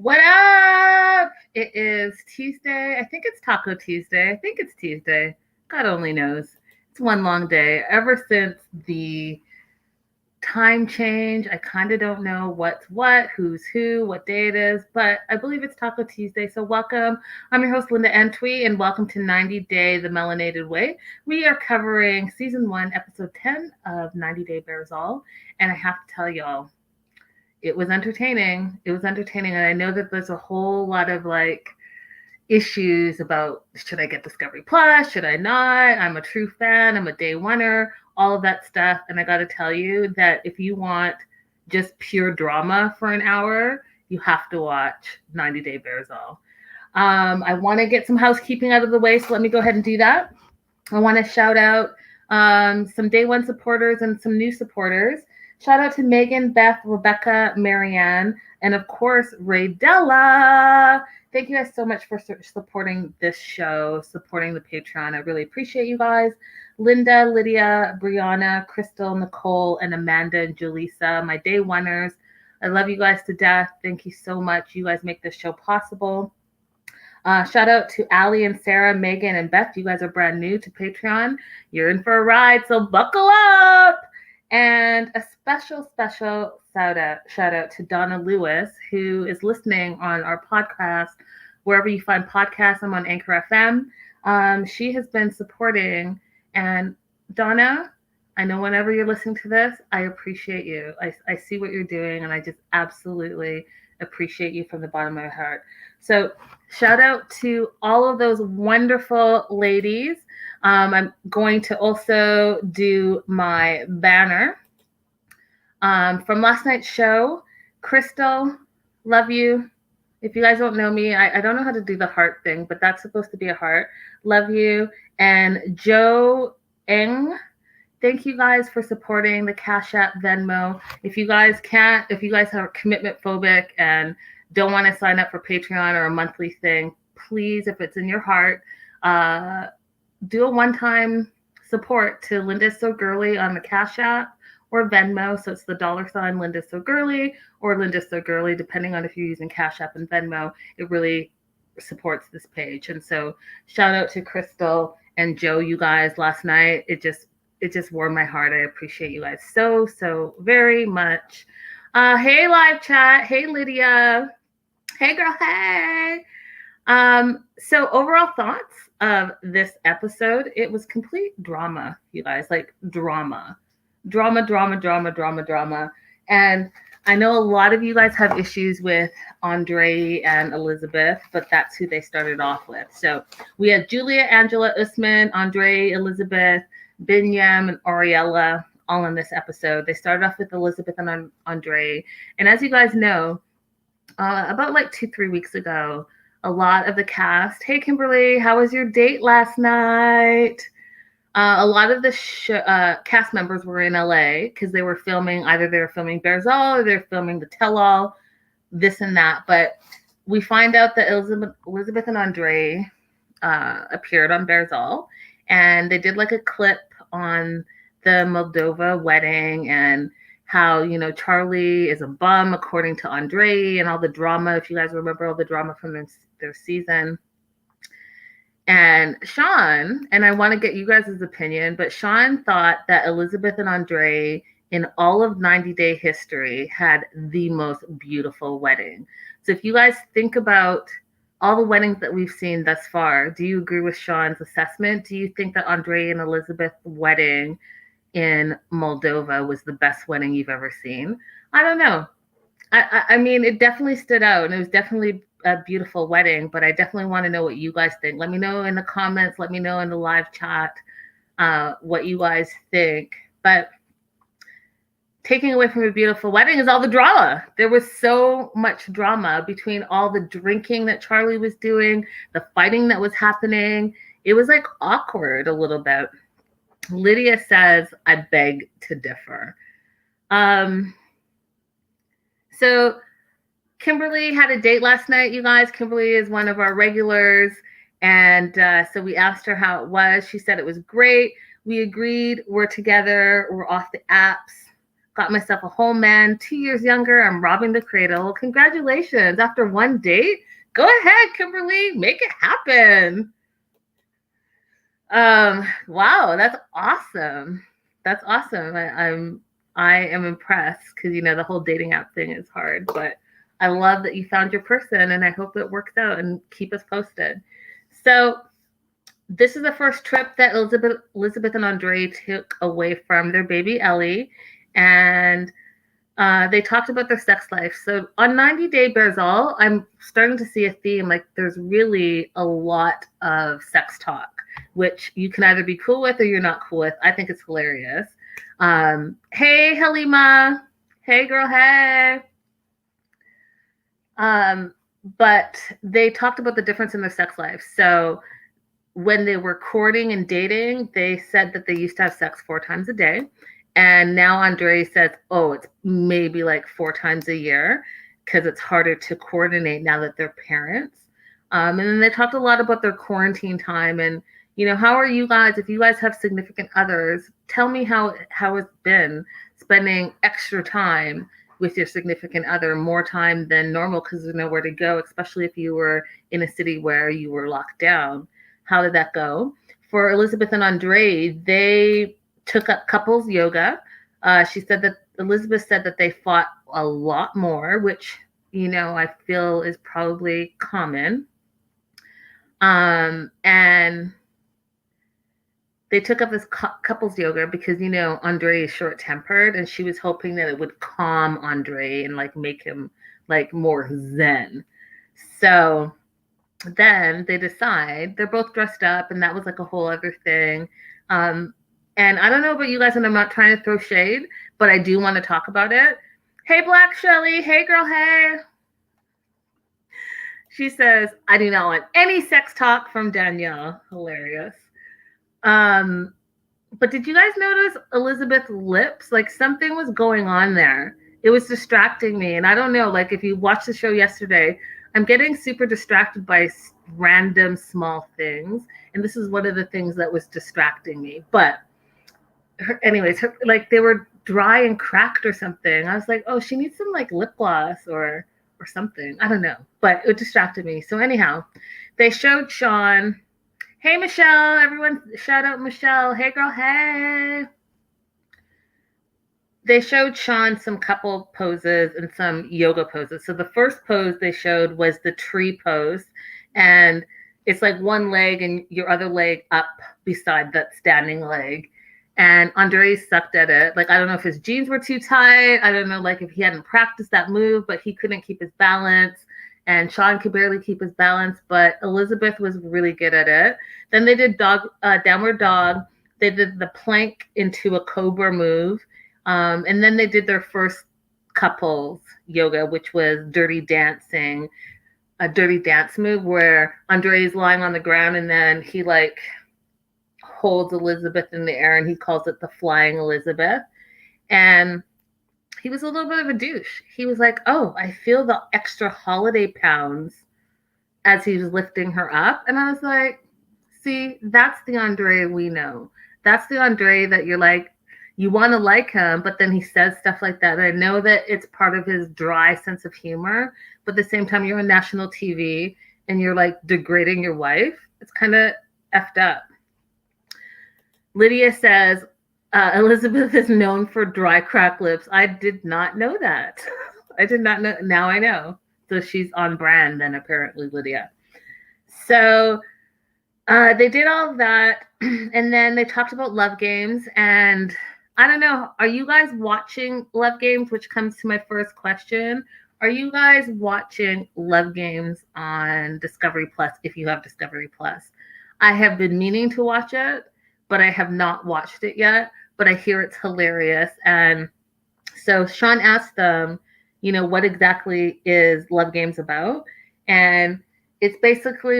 What up? It is Tuesday. I think it's Taco Tuesday. I think it's Tuesday. God only knows. It's one long day. Ever since the time change, I kind of don't know what's what, who's who, what day it is, but I believe it's Taco Tuesday. So welcome. I'm your host, Linda Antwi, and welcome to 90 Day The Melanated Way. We are covering season 1, episode 10 of 90 Day Bears All, and I have to tell y'all, it was entertaining. It was entertaining. And I know that there's a whole lot of issues about should I get Discovery Plus? Should I not? I'm a true fan. I'm a day oneer, all of that stuff. And I got to tell you that if you want just pure drama for an hour, you have to watch 90 Day Bears All. I want to get some housekeeping out of the way, so let me go ahead and do that. I want to shout out some day one supporters and some new supporters. Shout out to Megan, Beth, Rebecca, Marianne, and of course, Raydella. Thank you guys so much for supporting this show, supporting the Patreon. I really appreciate you guys. Linda, Lydia, Brianna, Crystal, Nicole, and Amanda and Julissa, my day oneers. I love you guys to death. Thank you so much. You guys make this show possible. Shout out to Allie and Sarah, Megan, and Beth. You guys are brand new to Patreon. You're in for a ride, so buckle up. And a special shout out to Donna Lewis, who is listening on our podcast, wherever you find podcasts. I'm on Anchor FM. She has been supporting. And Donna, I know whenever you're listening to this, I appreciate you. I see what you're doing, and I just absolutely appreciate you from the bottom of my heart. So shout out to all of those wonderful ladies. I'm going to also do my banner from last night's show. Crystal, love you. If you guys don't know me, I don't know how to do the heart thing, but that's supposed to be a heart. Love you. And Joe Eng, thank you guys for supporting the Cashapp Venmo. If you guys are commitment phobic and don't want to sign up for Patreon or a monthly thing, please, if it's in your heart, do a one-time support to lindaissogirlie on the Cashapp or Venmo. So it's the $ lindaissogirlie or lindaissogirlie, depending on if you're using Cashapp and Venmo. It really supports this page. And so shout out to Crystal and Joe, you guys, last night. It just warmed my heart. I appreciate you guys so very much. Hey, live chat. Hey, Lydia. Hey, girl. Hey. So overall thoughts of this episode, it was complete drama, you guys, like drama. And I know a lot of you guys have issues with Andrei and Elizabeth, but that's who they started off with. So we had Julia, Angela, Usman, Andrei, Elizabeth, Binyam, and Ariela all in this episode. They started off with Elizabeth and Andrei. And as you guys know, about 2-3 weeks ago, a lot of the cast, hey Kimberly, how was your date last night? A lot of the cast members were in LA because they were filming, either they were filming Bears All or they're filming the Tell All, this and that. But we find out that Elizabeth and Andrei appeared on Bears All, and they did a clip on the Moldova wedding and how, Charlie is a bum according to Andrei and all the drama, if you guys remember all the drama from their season. And Sean, and I want to get you guys' opinion, but Sean thought that Elizabeth and Andrei in all of 90 Day history had the most beautiful wedding. So if you guys think about all the weddings that we've seen thus far, do you agree with Sean's assessment? Do you think that Andrei and Elizabeth's wedding in Moldova was the best wedding you've ever seen? I don't know. I mean, it definitely stood out, and it was definitely a beautiful wedding, but I definitely want to know what you guys think. Let me know in the comments. Let me know in the live chat what you guys think. But taking away from a beautiful wedding is all the drama. There was so much drama between all the drinking that Charlie was doing, the fighting that was happening. It was awkward a little bit. Lydia says, I beg to differ. So Kimberly had a date last night, you guys. Kimberly is one of our regulars. And so we asked her how it was. She said it was great. We agreed. We're together. We're off the apps. Got myself a whole man, 2 years younger. I'm robbing the cradle. Congratulations. After one date, go ahead, Kimberly, make it happen. Wow, that's awesome. That's awesome. I am impressed because the whole dating app thing is hard, but I love that you found your person, and I hope it works out, and keep us posted. So this is the first trip that Elizabeth and Andrei took away from their baby Ellie, and they talked about their sex life. So on 90 Day Berzal, I'm starting to see a theme. Like there's really a lot of sex talk, which you can either be cool with or you're not cool with. I think it's hilarious. Hey, Halima. Hey, girl. Hey. But they talked about the difference in their sex life. So when they were courting and dating, they said that they used to have sex 4 times a day. And now Andrei says, oh, it's maybe like 4 times a year because it's harder to coordinate now that they're parents. And then they talked a lot about their quarantine time and, how are you guys, if you guys have significant others, tell me how it's been spending extra time with your significant other, more time than normal because there's nowhere to go, especially if you were in a city where you were locked down. How did that go? For Elizabeth and Andrei, they took up couples yoga. She said that Elizabeth said that they fought a lot more, which, I feel is probably common. And they took up this couples yoga because, Andrei is short-tempered, and she was hoping that it would calm Andrei and make him more zen. So then they decide they're both dressed up, and that was a whole other thing. And I don't know about you guys, and I'm not trying to throw shade, but I do want to talk about it. Hey, Black Shelly. Hey, girl. Hey. She says, I do not want any sex talk from Danielle. Hilarious. But did you guys notice Elizabeth's lips? Something was going on there. It was distracting me. And I don't know, if you watched the show yesterday, I'm getting super distracted by random small things. And this is one of the things that was distracting me. But anyways, they were dry and cracked or something. I was like, oh, she needs some lip gloss or something. I don't know. But it distracted me. So anyhow, they showed Sean. Hey, Michelle. Everyone shout out Michelle. Hey, girl. Hey. They showed Sean some couple poses and some yoga poses. So the first pose they showed was the tree pose. And it's one leg and your other leg up beside that standing leg. And Andrei sucked at it. I don't know if his jeans were too tight. I don't know, if he hadn't practiced that move, but he couldn't keep his balance. And Sean could barely keep his balance, but Elizabeth was really good at it. Then they did downward dog. They did the plank into a cobra move. And then they did their first couples yoga, which was dirty dancing, a dirty dance move where Andrei is lying on the ground and then he holds Elizabeth in the air and he calls it the flying Elizabeth. And he was a little bit of a douche. He was like, oh, I feel the extra holiday pounds as he was lifting her up. And I was like, see, that's the Andrei we know. That's the Andrei that you're you want to like him, but then he says stuff like that. And I know that it's part of his dry sense of humor, but at the same time, you're on national TV and you're degrading your wife. It's kind of effed up. Lydia says, Elizabeth is known for dry crack lips. I did not know that. I did not know. Now I know. So she's on brand then, apparently, Lydia. So they did all of that. And then they talked about love games. And I don't know. Are you guys watching love games? Which comes to my first question. Are you guys watching love games on Discovery Plus if you have Discovery Plus? I have been meaning to watch it, but I have not watched it yet. But I hear it's hilarious. And so Sean asked them, what exactly is Love Games about? And it's basically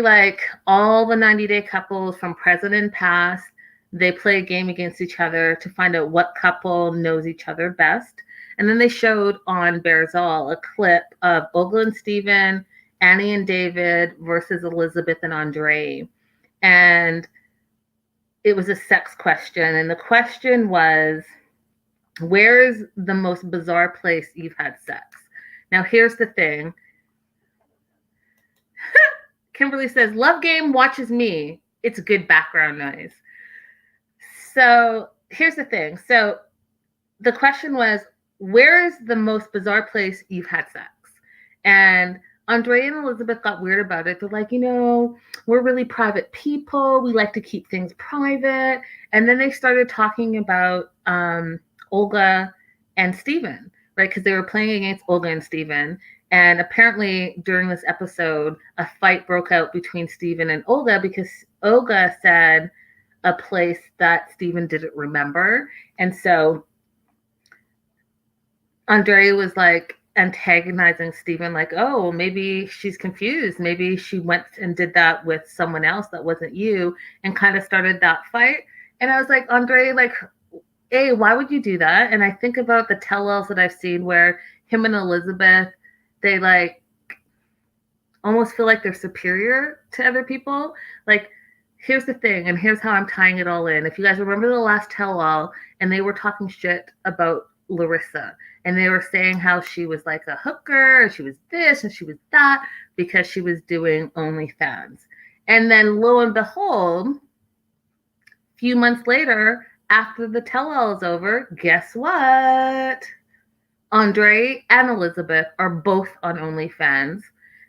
all the 90-day couples from present and past, they play a game against each other to find out what couple knows each other best. And then they showed on Berzal a clip of Olga and Steven, Annie and David versus Elizabeth and Andrei. And it was a sex question. And the question was, Where's the most bizarre place you've had sex? Now, here's the thing. Kimberly says, Love Game watches me. It's good background noise. So here's the thing. So the question was, where is the most bizarre place you've had sex? And Andrei and Elizabeth got weird about it. They're like, we're really private people. We like to keep things private. And then they started talking about Olga and Steven, right? Because they were playing against Olga and Steven. And apparently during this episode, a fight broke out between Steven and Olga because Olga said a place that Steven didn't remember. And so Andrei was like antagonizing Steven, like, oh, maybe she's confused. Maybe she went and did that with someone else that wasn't you, and kind of started that fight. And I was like, Andrei, like, A, why would you do that? And I think about the tell-alls that I've seen where him and Elizabeth, they like almost feel like they're superior to other people. Like, here's the thing, and here's how I'm tying it all in. If you guys remember the last tell-all, and they were talking shit about Larissa, and they were saying how she was like a hooker, and she was this, and she was that, because she was doing OnlyFans. And then lo and behold, a few months later, after the tell-all is over, guess what? Andrei and Elizabeth are both on OnlyFans.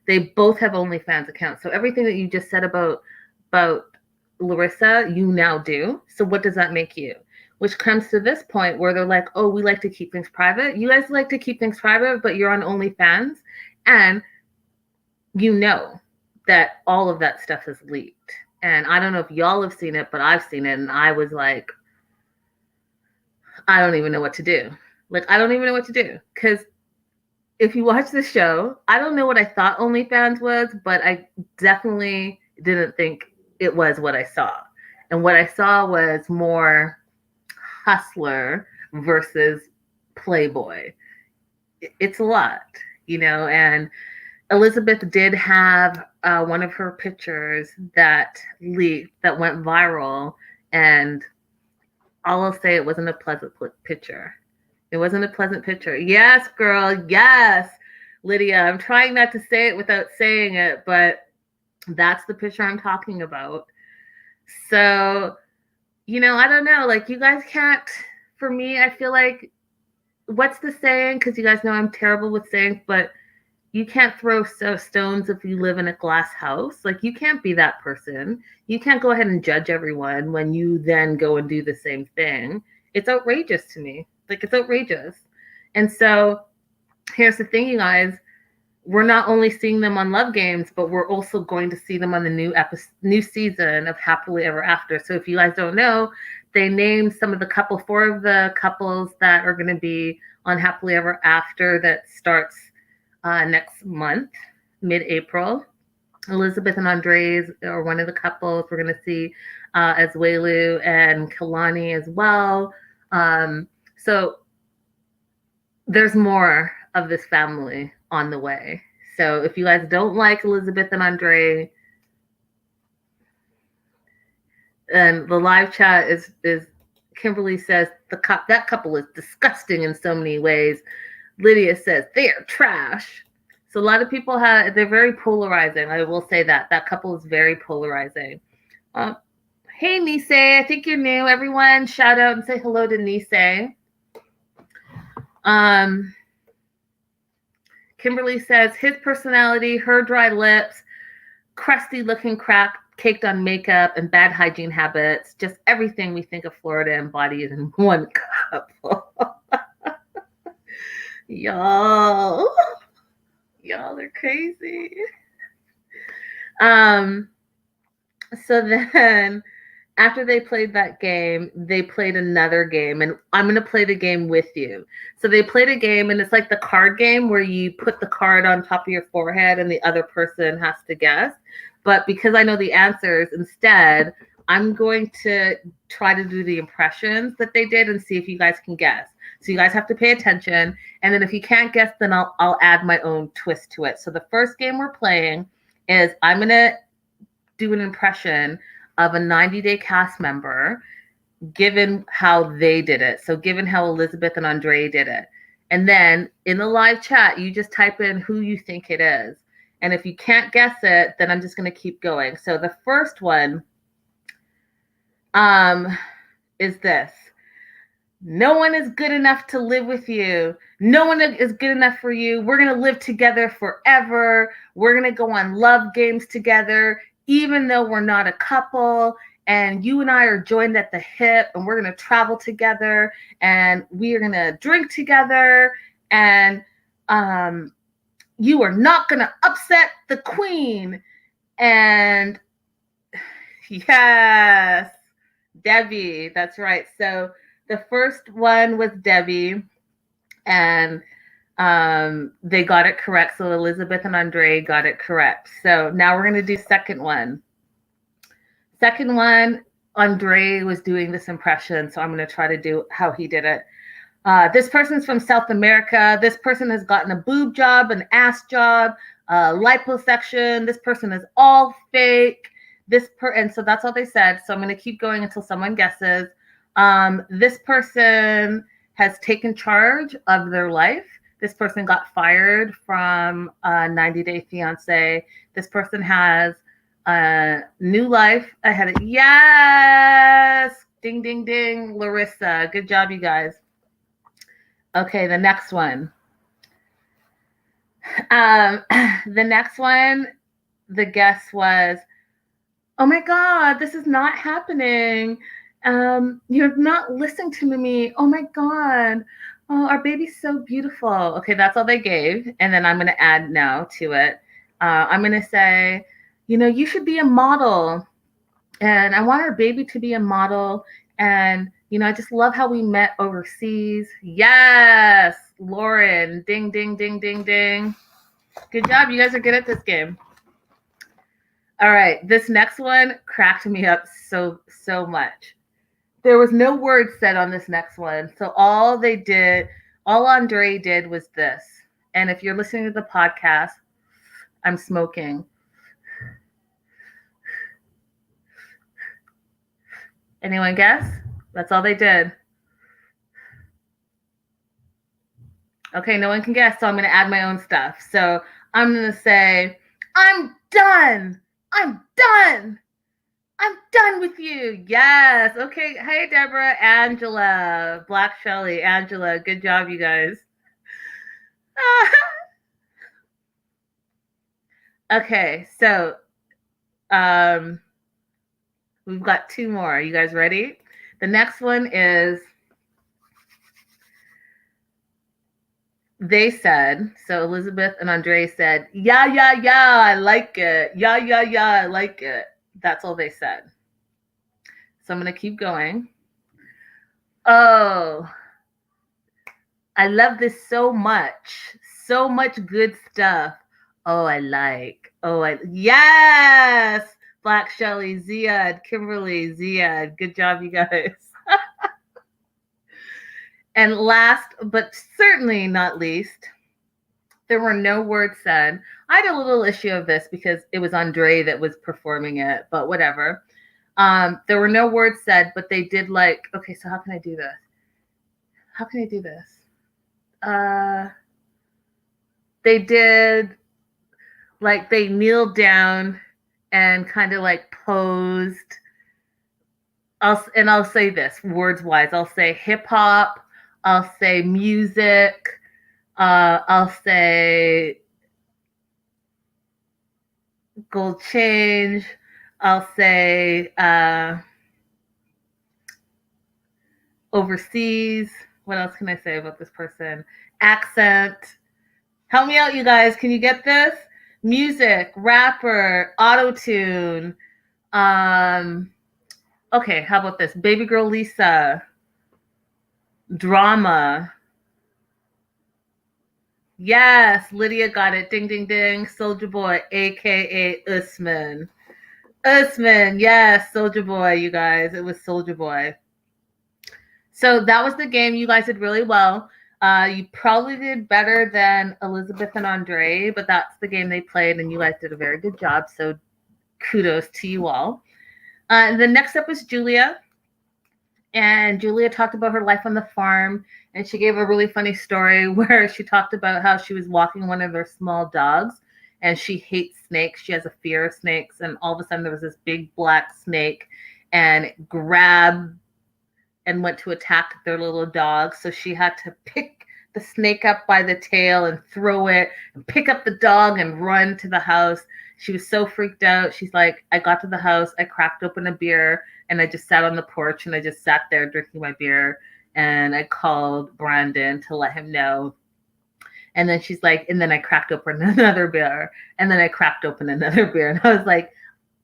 They both have OnlyFans accounts. So everything that you just said about Larissa, you now do. So what does that make you? Which comes to this point where they're like, oh, we like to keep things private. You guys like to keep things private, but you're on OnlyFans. And you know that all of that stuff is leaked. And I don't know if y'all have seen it, but I've seen it. And I was like, I don't even know what to do. Like, I don't even know what to do. Because if you watch the show, I don't know what I thought OnlyFans was, but I definitely didn't think it was what I saw. And what I saw was more hustler versus playboy. It's a lot, and Elizabeth did have one of her pictures that leaked, that went viral, and I'll say it wasn't a pleasant picture. It wasn't a pleasant picture. Yes, girl, yes. Lydia, I'm trying not to say it without saying it, but that's the picture I'm talking about. So, I don't know. Like, you guys can't, for me, I feel like, what's the saying? Because you guys know I'm terrible with sayings, but you can't throw stones if you live in a glass house. Like, you can't be that person. You can't go ahead and judge everyone when you then go and do the same thing. It's outrageous to me. Like, it's outrageous. And so here's the thing, you guys. We're not only seeing them on Love Games, but we're also going to see them on the new season of Happily Ever After. So if you guys don't know, they named some of the 4 of the couples that are going to be on Happily Ever After that starts next month, mid-April. Elizabeth and Andrei are one of the couples. We're going to see Azuelu and Kalani as well. So there's more of this family on the way. So if you guys don't like Elizabeth and Andrei, and the live chat is Kimberly says that couple is disgusting in so many ways. Lydia says they're trash. So a lot of people they're very polarizing. I will say that couple is very polarizing. Hey Nisei, I think you're new. Everyone shout out and say hello to Nisei. Kimberly says his personality, her dry lips, crusty looking crack caked on makeup, and bad hygiene habits. Just everything we think of Florida embodied in one couple. Y'all are crazy. So then after they played that game, they played another game, and I'm going to play the game with you. So they played a game, and it's like the card game where you put the card on top of your forehead and the other person has to guess. But because I know the answers, instead, I'm going to try to do the impressions that they did and see if you guys can guess. So you guys have to pay attention. And then if you can't guess, then I'll add my own twist to it. So the first game we're playing is I'm going to do an impression of a 90 Day cast member. given how they did it. So given how Elizabeth and Andrei did it. And then in the live chat, you just type in who you think it is. And if you can't guess it, then I'm just going to keep going. So the first one is this. No one is good enough to live with you. No one is good enough for you. We're going to live together forever. We're going to go on love games together, even though we're not a couple. And you and I are joined at the hip, and we're going to travel together, and we are going to drink together. And you are not going to upset the queen. And yes, Debbie, that's right. So the first one was Debbie, and they got it correct. So Elizabeth and Andrei got it correct. So now we're going to do second one. Second one, Andrei was doing this impression, so I'm going to try to do how he did it. This person's from South America. This person has gotten a boob job, an ass job, liposuction. This person is all fake. And so that's all they said. So I'm going to keep going until someone guesses. This person has taken charge of their life. This person got fired from 90 Day Fiancé. This person has a new life ahead of. Yes! Ding, ding, ding. Larissa. Good job, you guys. Okay, the next one. The next one, the guess was, oh my God, this is not happening. You're not listening to me. Oh my God. Oh, our baby's so beautiful. Okay, that's all they gave. And then I'm going to add now to it. I'm going to say, you should be a model. And I want our baby to be a model. And, I just love how we met overseas. Yes, Lauren. Ding, ding, ding, ding, ding. Good job. You guys are good at this game. All right. This next one cracked me up so much. There was no word said on this next one. So all Andrei did was this. And if you're listening to the podcast, I'm smoking. Anyone guess? That's all they did. Okay, no one can guess, so I'm going to add my own stuff. So I'm going to say, I'm done. I'm done. I'm done with you. Yes. Okay. Hey, Deborah, Angela, Black Shelly, Angela. Good job, you guys. Okay, so we've got two more. Are you guys ready? The next one is, they said, so Elizabeth and Andrei said, yeah, I like it. Yeah, I like it. That's all they said. So I'm going to keep going. Oh, I love this so much. So much good stuff. Oh, yes! Black Shelly, Ziad, Kimberly, Ziad. Good job, you guys. And last, but certainly not least, there were no words said. I had a little issue of this because it was Andrei that was performing it, but whatever. There were no words said, but they did okay, so how can I do this? How can I do this? They did, they kneeled down and kind of posed. I'll say this, words-wise. I'll say hip-hop. I'll say music. I'll say gold change. I'll say overseas. What else can I say about this person? Accent. Help me out, you guys. Can you get this? Music, rapper, auto-tune. Okay, how about this? Baby girl Lisa. Drama. Yes, Lydia got it. Ding, ding, ding. Soldier Boy, a.k.a. Usman. Usman, yes, Soldier Boy, you guys. It was Soldier Boy. So that was the game. You guys did really well. You probably did better than Elizabeth and Andrei, but that's the game they played, and you guys did a very good job. So kudos to you all. The next up was Julia. And Julia talked about her life on the farm, and she gave a really funny story where she talked about how she was walking one of their small dogs, and she hates snakes. She has a fear of snakes, and all of a sudden there was this big black snake and grabbed and went to attack their little dog. So she had to pick the snake up by the tail and throw it and pick up the dog and run to the house. She was so freaked out. She's like, I got to the house, I cracked open a beer, and I just sat on the porch and I just sat there drinking my beer. And I called Brandon to let him know. And then she's like, and then I cracked open another beer. And then I cracked open another beer. And I was like,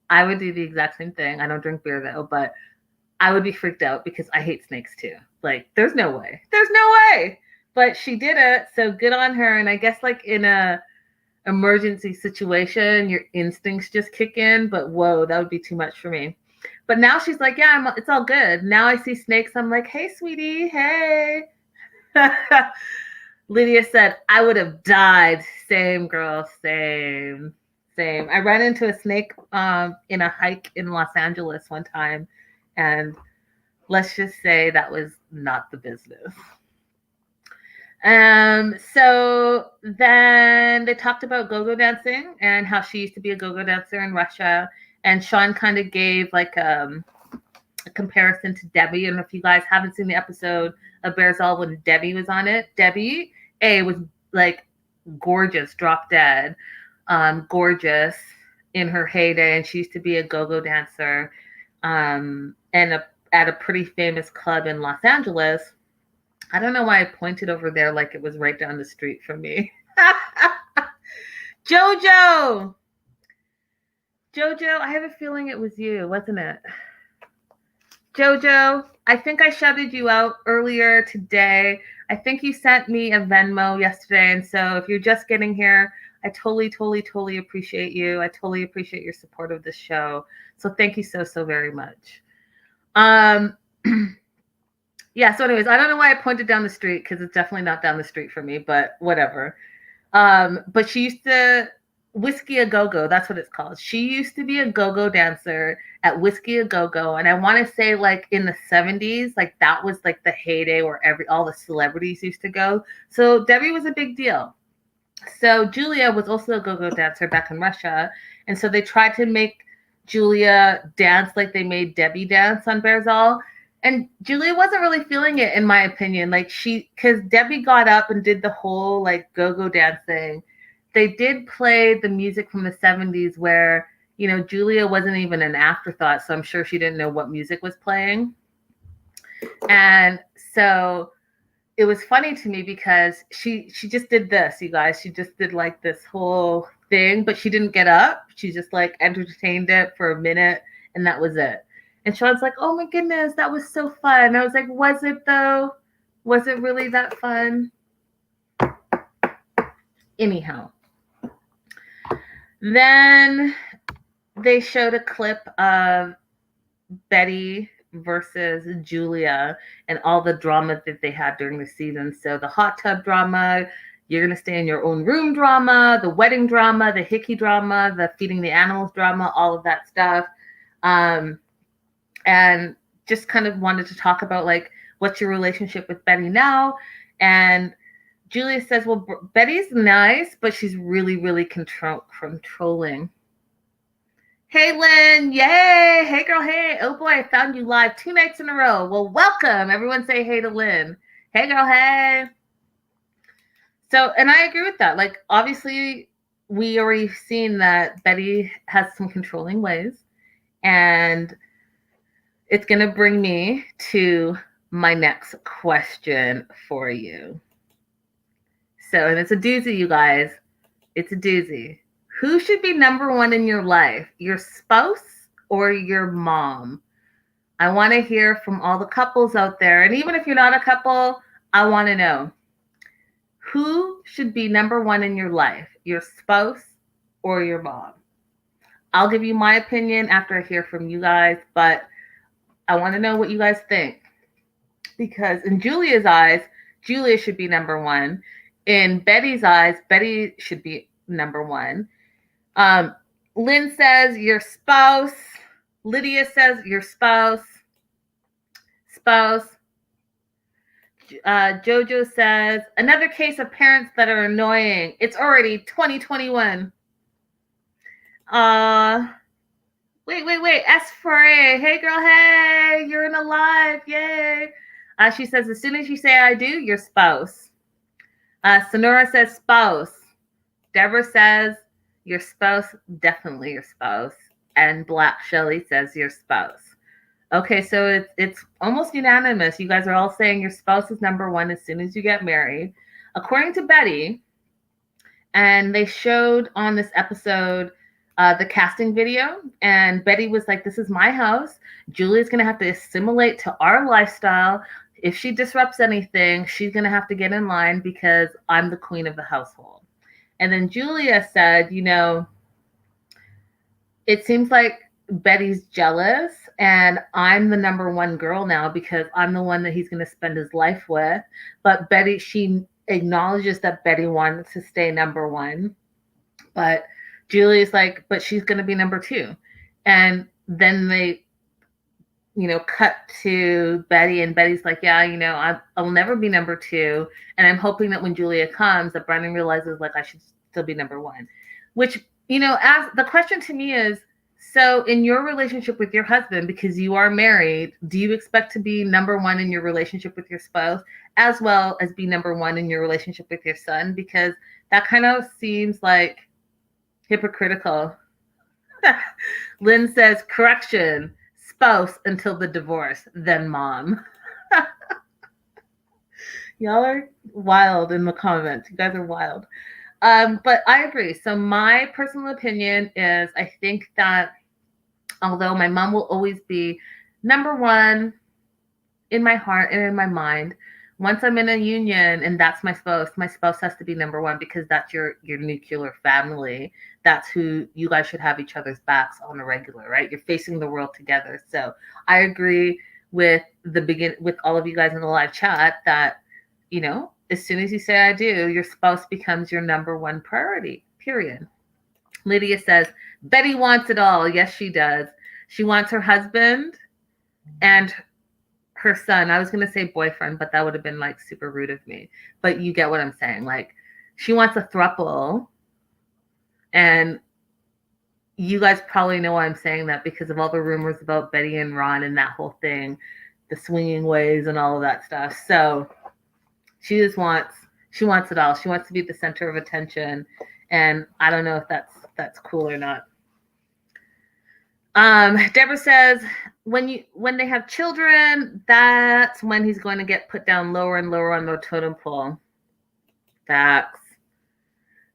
I would do the exact same thing. I don't drink beer though, but I would be freaked out because I hate snakes too. Like, there's no way. There's no way. But she did it, so good on her. And I guess like in a emergency situation, your instincts just kick in. But whoa, that would be too much for me. But now she's like, yeah, it's all good. Now I see snakes. I'm like, hey, sweetie, hey. Lydia said, I would have died. Same, girl, same. Same. I ran into a snake in a hike in Los Angeles one time. And let's just say that was not the business. So then they talked about go-go dancing and how she used to be a go-go dancer in Russia. And Sean kind of gave like a comparison to Debbie. And if you guys haven't seen the episode of Bears All when Debbie was on it, Debbie was like gorgeous, drop dead, gorgeous in her heyday. And she used to be a go-go dancer and at a pretty famous club in Los Angeles. I don't know why I pointed over there like it was right down the street from me. Jojo, I have a feeling it was you, wasn't it? Jojo, I think I shouted you out earlier today. I think you sent me a Venmo yesterday. And so if you're just getting here, I totally appreciate you. I totally appreciate your support of this show. So thank you so very much. Yeah, so anyways, I don't know why I pointed down the street because it's definitely not down the street for me, but whatever. But she used to Whiskey a Go-Go, that's what it's called. She used to be a go-go dancer at Whiskey a Go-Go, and I want to say like in the 70s, like that was like the heyday where all the celebrities used to go. So Debbie was a big deal. So Julia was also a go-go dancer back in Russia, and so they tried to make Julia dance like they made Debbie dance on Bears All. And Julia wasn't really feeling it, in my opinion. Like because Debbie got up and did the whole like go-go dancing. They did play the music from the 70s where, you know, Julia wasn't even an afterthought. So I'm sure she didn't know what music was playing. And so it was funny to me because she just did this, you guys. She just did like this whole thing, but she didn't get up. She just like entertained it for a minute and that was it. And Sean's like, oh my goodness, that was so fun. I was like, was it though? Was it really that fun? Anyhow. Then they showed a clip of Betty versus Julia and all the drama that they had during the season. So the hot tub drama, you're going to stay in your own room drama, the wedding drama, the hickey drama, the feeding the animals drama, all of that stuff. And just kind of wanted to talk about like, what's your relationship with Betty now? And Julia says, well, Betty's nice, but she's really controlling. Hey, Lynn. Yay. Hey, girl. Hey. Oh, boy. I found you live 2 nights in a row. Well, welcome. Everyone say hey to Lynn. Hey, girl. Hey. So, and I agree with that. Like, obviously, we already seen that Betty has some controlling ways. And it's going to bring me to my next question for you. So, and it's a doozy, you guys. It's a doozy. Who should be number one in your life? Your spouse or your mom? I want to hear from all the couples out there. And even if you're not a couple, I want to know. Who should be number one in your life? Your spouse or your mom? I'll give you my opinion after I hear from you guys, but I want to know what you guys think. Because in Julia's eyes, Julia should be number one. In Betty's eyes, Betty should be number one. Lynn says your spouse. Lydia says your spouse. spouse. Jojo says, another case of parents that are annoying. It's already 2021. Wait. S for A. Hey, girl. Hey, you're in a live. Yay. She says, as soon as you say I do, your spouse. Sonora says spouse. Deborah says your spouse, definitely your spouse. And Black Shelly says your spouse. Okay, so it's almost unanimous. You guys are all saying your spouse is number one as soon as you get married. According to Betty, and they showed on this episode the casting video, and Betty was like, this is my house. Julia's going to have to assimilate to our lifestyle. If she disrupts anything, she's going to have to get in line because I'm the queen of the household. And then Julia said, it seems like Betty's jealous and I'm the number one girl now because I'm the one that he's going to spend his life with. But Betty, she acknowledges that Betty wanted to stay number one. But Julia's like, but she's going to be number two. And then they, cut to Betty, and Betty's like, yeah, I'll never be number two. And I'm hoping that when Julia comes, that Brendan realizes like I should still be number one. Which, as the question to me is, so in your relationship with your husband, because you are married, do you expect to be number one in your relationship with your spouse, as well as be number one in your relationship with your son? Because that kind of seems like hypocritical. Lynn says, correction, spouse until the divorce, then mom. Y'all are wild in the comments. You guys are wild. But I agree. So my personal opinion is I think that although my mom will always be number one in my heart and in my mind, once I'm in a union and that's my spouse has to be number one because that's your nuclear family. That's who you guys should have each other's backs on a regular, right? You're facing the world together. So I agree with with all of you guys in the live chat that, as soon as you say I do, your spouse becomes your number one priority, period. Lydia says, Betty wants it all. Yes, she does. She wants her husband and her son. I was going to say boyfriend, but that would have been like super rude of me. But you get what I'm saying. Like, she wants a throuple. And you guys probably know why I'm saying that because of all the rumors about Betty and Ron and that whole thing, the swinging ways and all of that stuff. So she wants it all. She wants to be the center of attention. And I don't know if that's cool or not. Deborah says, when they have children, that's when he's going to get put down lower and lower on the totem pole. Facts.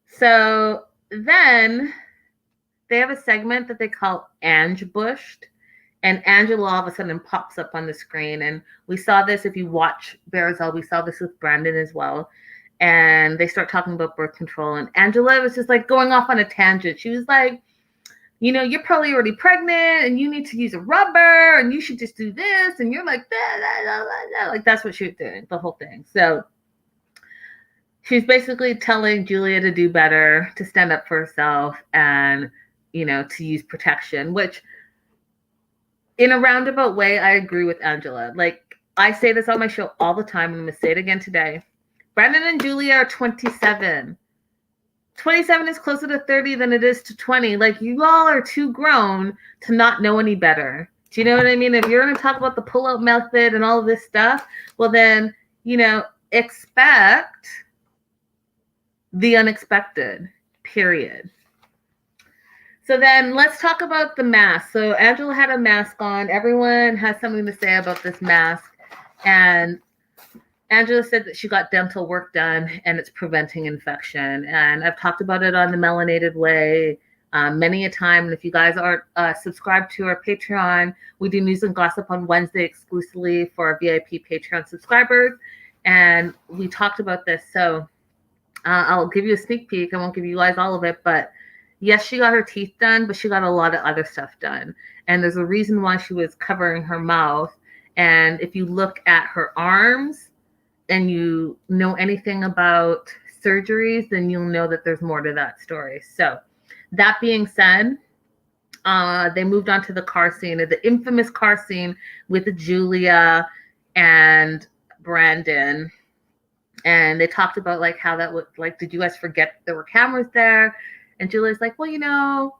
So then they have a segment that they call Ange Bushed. And Angela all of a sudden pops up on the screen. And we saw this, if you watch Barazell, we saw this with Brandon as well. And they start talking about birth control. And Angela was just like going off on a tangent. She was like, you're probably already pregnant and you need to use a rubber and you should just do this. And you're like, like that's what she was doing, the whole thing. So she's basically telling Julia to do better, to stand up for herself and, to use protection, which in a roundabout way, I agree with Angela. Like, I say this on my show all the time. I'm going to say it again today. Brandon and Julia are 27. 27 is closer to 30 than it is to 20. Like, you all are too grown to not know any better. Do you know what I mean? If you're going to talk about the pull-out method and all of this stuff, well then, expect the unexpected, period. So then let's talk about the mask. So Angela had a mask on. Everyone has something to say about this mask. And Angela said that she got dental work done and it's preventing infection. And I've talked about it on the Melanated Way many a time. And if you guys aren't subscribed to our Patreon, we do news and gossip on Wednesday exclusively for our VIP Patreon subscribers. And we talked about this. So I'll give you a sneak peek. I won't give you guys all of it, but yes, she got her teeth done, but she got a lot of other stuff done. And there's a reason why she was covering her mouth. And if you look at her arms and you know anything about surgeries, then you'll know that there's more to that story. So that being said, they moved on to the car scene, the infamous car scene with Julia and Brandon. And they talked about like how that would like, did you guys forget there were cameras there? And Julia's like, well,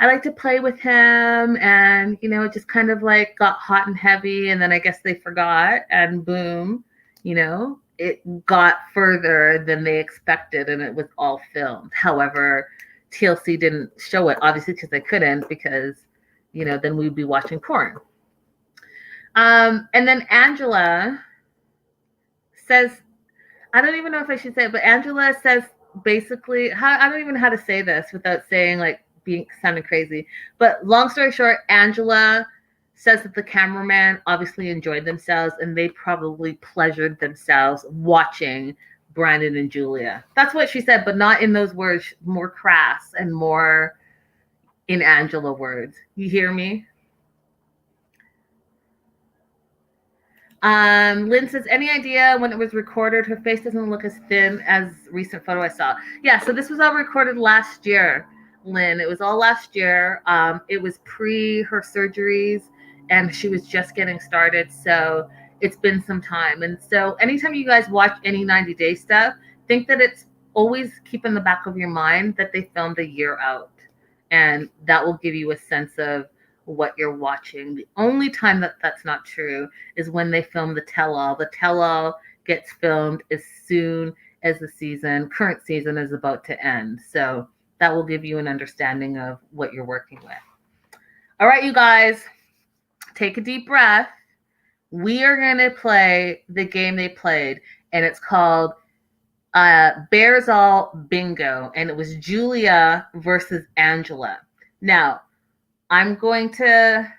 I like to play with him, and it just kind of like got hot and heavy, and then I guess they forgot, and boom, it got further than they expected, and it was all filmed. However, TLC didn't show it, obviously, because they couldn't, because then we'd be watching porn. And then Angela says, I don't even know if I should say it, but Angela says basically, I don't even know how to say this without saying like sounding crazy. But long story short, Angela says that the cameraman obviously enjoyed themselves and they probably pleasured themselves watching Brandon and Julia. That's what she said, but not in those words, more crass and more in Angela words. You hear me? Lynn says, any idea when it was recorded? Her face doesn't look as thin as recent photo I saw. Yeah, so this was all recorded last year, Lynn. It was all last year. It was pre her surgeries, and she was just getting started. So it's been some time. And so anytime you guys watch any 90 Day stuff, think that it's always keep in the back of your mind that they filmed a year out. And that will give you a sense of what you're watching. The only time that that's not true is when they film the tell-all. The tell-all gets filmed as soon as the current season is about to end. So that will give you an understanding of what you're working with. All right, you guys, take a deep breath. We are going to play the game they played, and it's called Bears All Bingo, and it was Julia versus Angela. Now, I'm going to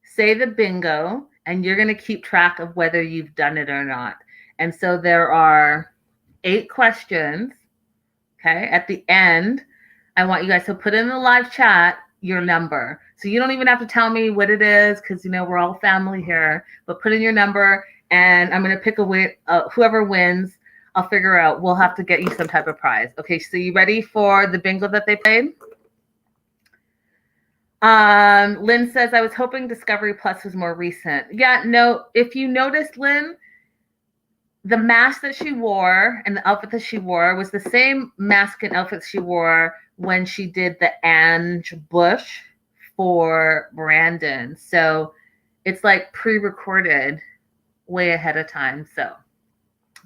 say the bingo, and you're going to keep track of whether you've done it or not. And so there are 8 questions. Okay. At the end, I want you guys to put in the live chat your number. So you don't even have to tell me what it is, because we're all family here. But put in your number, and I'm going to pick a win. Whoever wins, I'll figure out. We'll have to get you some type of prize. Okay. So you ready for the bingo that they played? Lynn says, I was hoping Discovery Plus was more recent. Yeah, no, if you noticed, Lynn, the mask that she wore and the outfit that she wore was the same mask and outfit she wore when she did the Ange Bush for Brandon. So it's like pre-recorded way ahead of time. So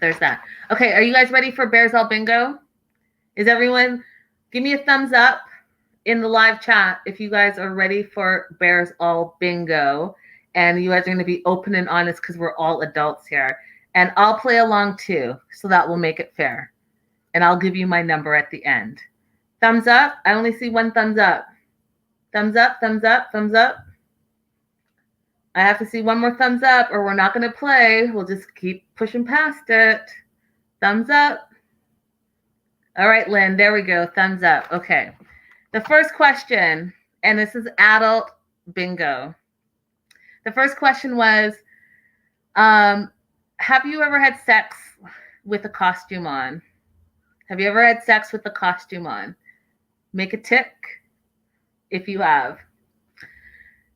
there's that. Okay, are you guys ready for Bears All Bingo? Is everyone, give me a thumbs up in the live chat if you guys are ready for Bears All Bingo, and you guys are going to be open and honest because we're all adults here. And I'll play along too, so that will make it fair. And I'll give you my number at the end. Thumbs up. I only see one thumbs up. Thumbs up, thumbs up, thumbs up. I have to see one more thumbs up or we're not going to play. We'll just keep pushing past it. Thumbs up. All right, Lynn, there we go. Thumbs up. Okay. The first question, and this is adult bingo. The first question was, have you ever had sex with a costume on? Have you ever had sex with a costume on? Make a tick if you have.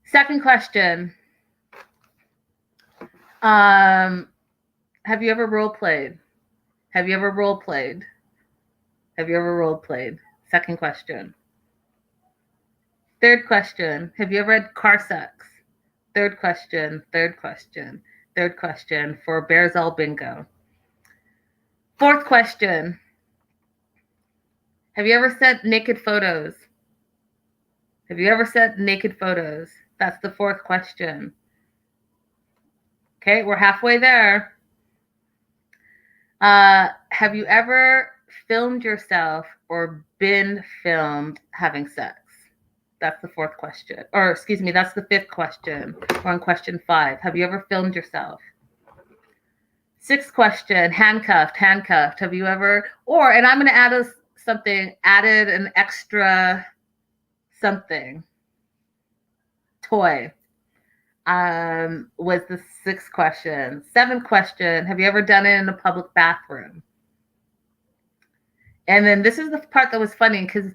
Second question, have you ever role played? Have you ever role played? Have you ever role played? Second question. Third question, have you ever had car sex? Third question, third question, third question for Bears All Bingo. Fourth question, have you ever sent naked photos? Have you ever sent naked photos? That's the fourth question. Okay, we're halfway there. Have you ever filmed yourself or been filmed having sex? That's the fourth question. Or excuse me, that's the fifth question. We're on question 5. Have you ever filmed yourself? Sixth question, handcuffed. Have you ever, and I'm going to add added an extra something. Toy. Was the sixth question. Seventh question, have you ever done it in a public bathroom? And then this is the part that was funny because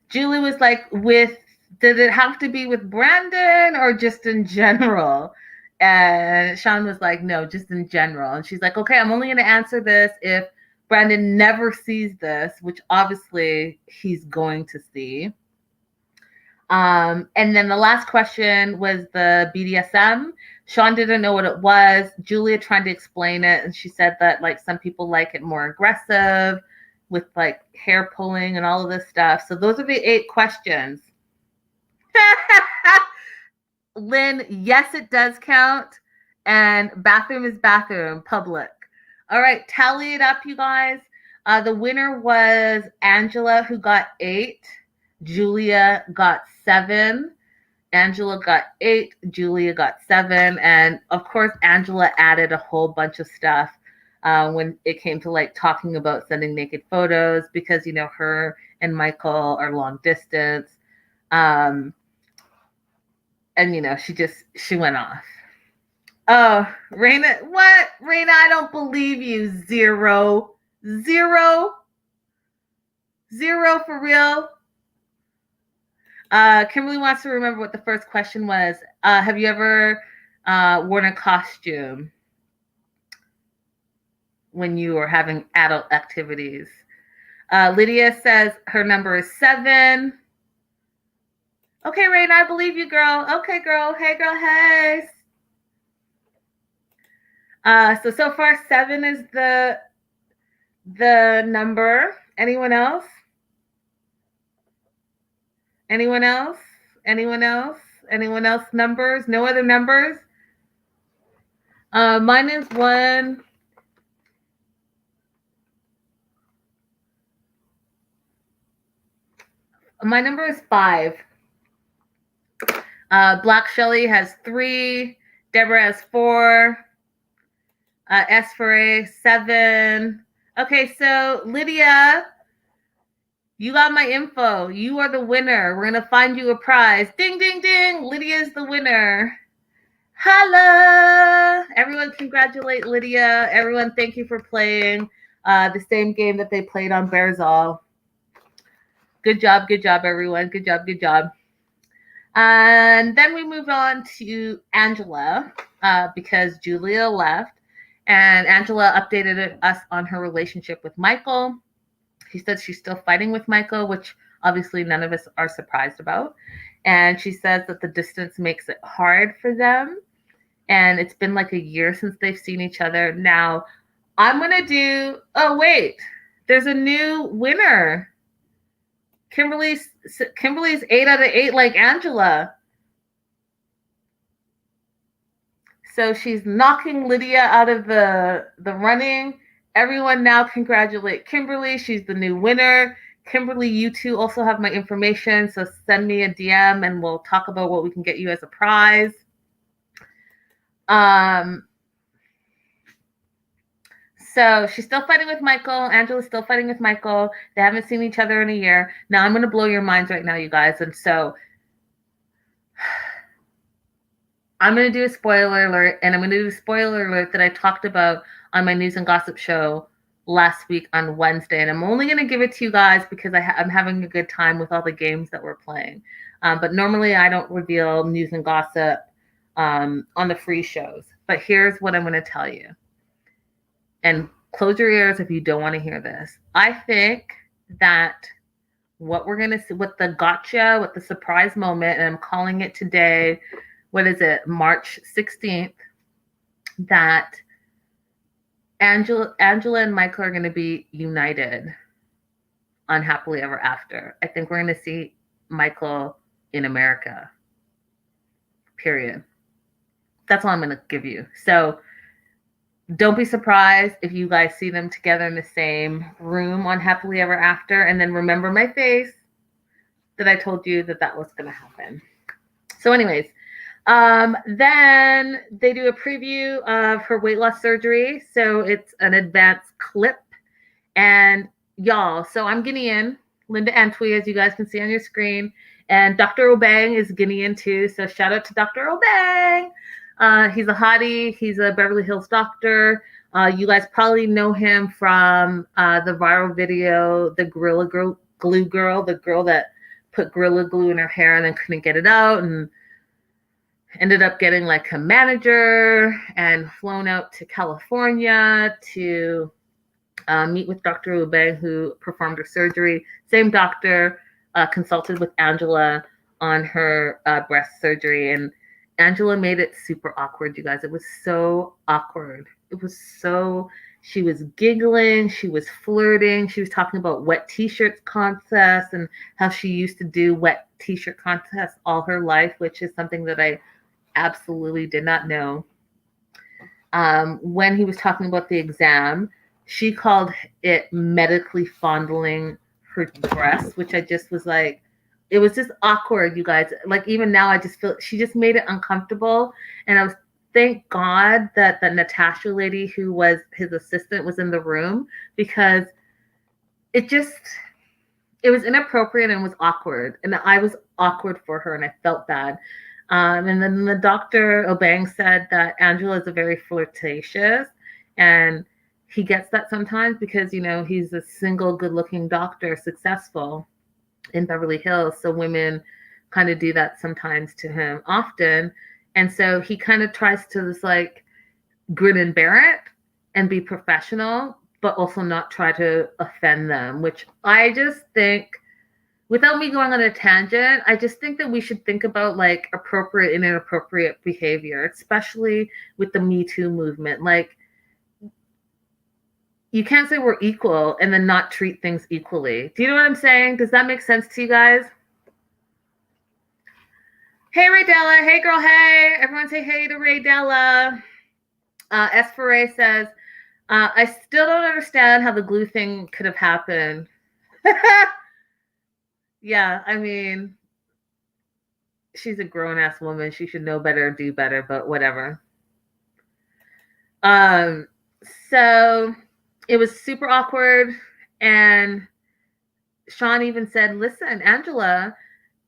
Julie was like, did it have to be with Brandon or just in general? And Sean was like, no, just in general. And she's like, okay, I'm only going to answer this if Brandon never sees this, which obviously he's going to see. And then the last question was the BDSM. Sean didn't know what it was. Julia tried to explain it, and she said that like some people like it more aggressive with like hair pulling and all of this stuff. So those are the 8 questions. Lynn, yes, it does count. And bathroom is bathroom, public. All right, tally it up, you guys. The winner was Angela, who got 8. Julia got 7. Angela got 8. Julia got 7. And of course, Angela added a whole bunch of stuff when it came to like talking about sending naked photos because, you know, her and Michael are long distance. And, you know, she went off. Oh, Raina, what? Raina, I don't believe you. 0. 0. 0 for real. Kimberly wants to remember what the first question was. Have you ever worn a costume when you were having adult activities? Lydia says her number is 7. Okay, Raina, I believe you, girl. Okay, girl. Hey, girl. Hey. So far 7 is the number. Anyone else? Anyone else? Anyone else? Anyone else numbers? No other numbers? Mine is 1. My number is 5. Black Shelly has 3. Deborah has 4. S for A, 7. Okay, so Lydia, you got my info. You are the winner. We're going to find you a prize. Ding, ding, ding. Lydia is the winner. Holla! Everyone congratulate Lydia. Everyone, thank you for playing the same game that they played on Bearzall. Good job, everyone. Good job. And then we moved on to Angela because Julia left. And Angela updated us on her relationship with Michael. She said she's still fighting with Michael, which obviously none of us are surprised about. And she says that the distance makes it hard for them. And it's been like a year since they've seen each other. Now, I'm going to do... Oh, wait. There's a new winner. Kimberly's 8 out of 8 like Angela. So she's knocking Lydia out of the running. Everyone now congratulate Kimberly. She's the new winner. Kimberly, you two also have my information. So send me a DM and we'll talk about what we can get you as a prize. So she's still fighting with Michael. Angela's still fighting with Michael. They haven't seen each other in a year. Now I'm going to blow your minds right now, you guys. And so I'm going to do a spoiler alert, and I'm going to do a spoiler alert that I talked about on my News and Gossip show last week on Wednesday. And I'm only going to give it to you guys because I'm having a good time with all the games that we're playing. But normally I don't reveal News and Gossip on the free shows. But here's what I'm going to tell you. And close your ears if you don't want to hear this. I think that what we're going to see, with the gotcha, with the surprise moment, and I'm calling it today, what is it, March 16th, that Angela and Michael are going to be united on Happily Ever After. I think we're going to see Michael in America. Period. That's all I'm going to give you. So don't be surprised if you guys see them together in the same room on Happily Ever After. And then remember my face that I told you that was going to happen. So anyways, then they do a preview of her weight loss surgery. So it's an advanced clip. And y'all, so I'm Guinean, Linda Antwi, as you guys can see on your screen. And Dr. Obang is Guinean too. So shout out to Dr. Obang. He's a hottie. He's a Beverly Hills doctor. You guys probably know him from the viral video, the Gorilla Glue Girl, the girl that put Gorilla Glue in her hair and then couldn't get it out. And ended up getting like a manager and flown out to California to meet with Dr. Ube, who performed her surgery. Same doctor consulted with Angela on her breast surgery, and Angela made it super awkward, you guys. It was so awkward. It was so, she was giggling, she was flirting, she was talking about wet t-shirts contests and how she used to do wet t-shirt contests all her life, which is something that I absolutely did not know. When he was talking about the exam, she called it medically fondling her breasts, which I just was like, it was just awkward, you guys. Like, even now, I just feel she just made it uncomfortable. And I was, thank God that the Natasha lady who was his assistant was in the room, because it was inappropriate and was awkward. And I was awkward for her and I felt bad. And then the Dr. Obang said that Angela is a very flirtatious, and he gets that sometimes because, you know, he's a single, good-looking doctor, successful in Beverly Hills. So women kind of do that sometimes to him often. And so he kind of tries to just like grin and bear it and be professional, but also not try to offend them, which I just think, without me going on a tangent, I just think that we should think about like appropriate and inappropriate behavior, especially with the Me Too movement. Like, you can't say we're equal and then not treat things equally. Do you know what I'm saying? Does that make sense to you guys? Hey, Raydella. Hey, girl. Hey. Everyone say hey to Raydella. S. Foray says, I still don't understand how the glue thing could have happened. Yeah, I mean, she's a grown-ass woman. She should know better, do better, but whatever. So it was super awkward, and Sean even said, listen, Angela,